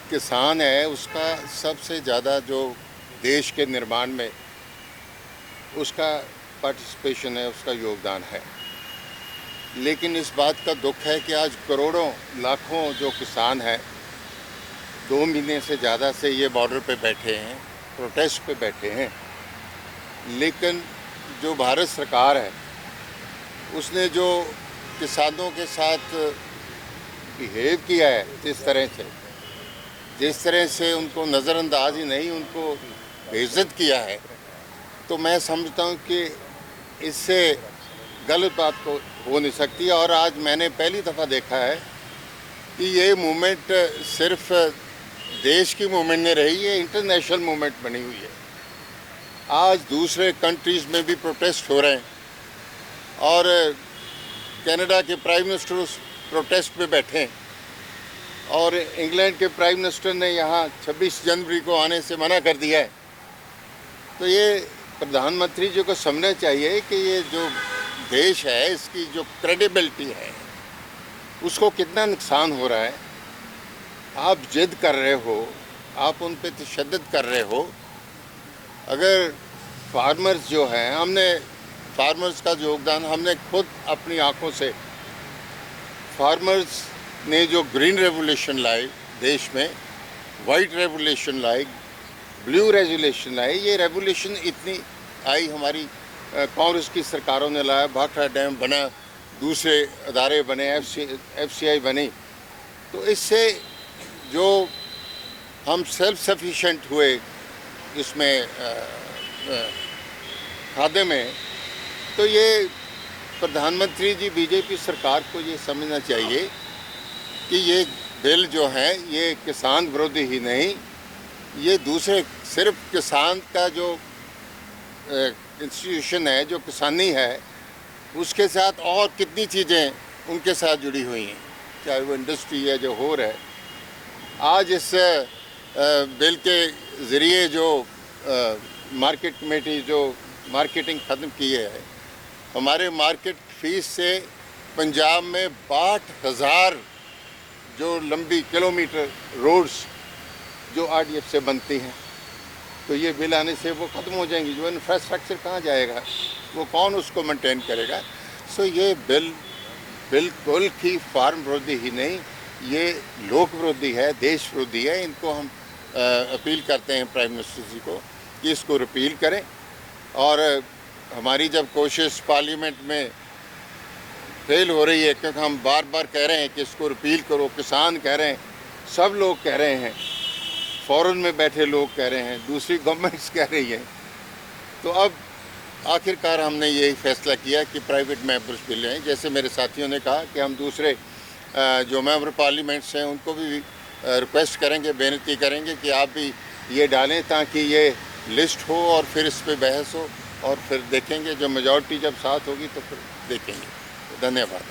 किसान है उसका सबसे ज़्यादा जो देश के निर्माण में उसका पार्टिसिपेशन है, उसका योगदान है। लेकिन इस बात का दुख है कि आज करोड़ों लाखों जो किसान हैं 2 महीने से ज़्यादा से ये बॉर्डर पे बैठे हैं, प्रोटेस्ट पे बैठे हैं। लेकिन जो भारत सरकार है उसने जो किसानों के साथ बिहेव किया है, जिस तरह से उनको नज़रअंदाज ही नहीं, उनको बेइज्जत किया है, तो मैं समझता हूँ कि इससे गलत बात को हो नहीं सकती। और आज मैंने पहली दफ़ा देखा है कि ये मूवमेंट सिर्फ देश की मूवमेंट नहीं रही, ये इंटरनेशनल मूवमेंट बनी हुई है। आज दूसरे कंट्रीज़ में भी प्रोटेस्ट हो रहे हैं और कनाडा के प्राइम मिनिस्टर उस प्रोटेस्ट में बैठे हैं और इंग्लैंड के प्राइम मिनिस्टर ने यहाँ 26 जनवरी को आने से मना कर दिया है। तो ये प्रधानमंत्री जी को समझना चाहिए कि ये जो देश है इसकी जो क्रेडिबिलिटी है उसको कितना नुकसान हो रहा है। आप जिद कर रहे हो, आप उन पे तशद्दुद कर रहे हो। अगर फार्मर्स जो हैं, हमने फार्मर्स का योगदान हमने खुद अपनी आंखों से, फार्मर्स ने जो ग्रीन रेवोल्यूशन लाई देश में, वाइट रेवोल्यूशन लाई, ब्लू रेवोल्यूशन लाई, ये रेवोल्यूशन इतनी आई हमारी कांग्रेस की सरकारों ने लाया। भाखड़ा डैम बना, दूसरे अदारे बने, FCI बनी, तो इससे जो हम सेल्फ सफिशिएंट हुए इसमें खाद्य में, तो ये प्रधानमंत्री जी बीजेपी सरकार को ये समझना चाहिए कि ये बिल जो है ये किसान विरोधी ही नहीं, ये दूसरे सिर्फ किसान का जो इंस्टीट्यूशन है, जो किसानी है, उसके साथ और कितनी चीज़ें उनके साथ जुड़ी हुई हैं, चाहे वो इंडस्ट्री है जो हो रहा है। आज इस बिल के ज़रिए जो मार्केट कमेटी जो मार्केटिंग ख़त्म की है, हमारे मार्केट फीस से पंजाब में 62,000 जो लंबी किलोमीटर रोड्स जो RDF से बनती हैं, तो ये बिल आने से वो ख़त्म हो जाएंगी। जो इंफ्रास्ट्रक्चर कहाँ जाएगा, वो कौन उसको मेंटेन करेगा। सो ये बिल बिल्कुल ही फार्म विरोधी ही नहीं, ये लोक विरोधी है, देश विरोधी है। इनको हम अपील करते हैं प्राइम मिनिस्टर जी को कि इसको रिपील करें। और हमारी जब कोशिश पार्लियामेंट में फेल हो रही है, क्योंकि हम बार बार कह रहे हैं कि इसको रिपील करो, किसान कह रहे हैं, सब लोग कह रहे हैं, फॉरेन में बैठे लोग कह रहे हैं, दूसरी गवर्नमेंट्स कह रही हैं, तो अब आखिरकार हमने यही फैसला किया कि प्राइवेट मेंबर्स बिल लें। जैसे मेरे साथियों ने कहा कि हम दूसरे जो मेंबर पार्लियामेंट्स हैं उनको भी रिक्वेस्ट करेंगे, बेनती करेंगे कि आप भी ये डालें ताकि ये लिस्ट हो और फिर इस पर बहस हो और फिर देखेंगे, जो मेजॉरिटी जब साथ होगी तो फिर देखेंगे। धन्यवाद।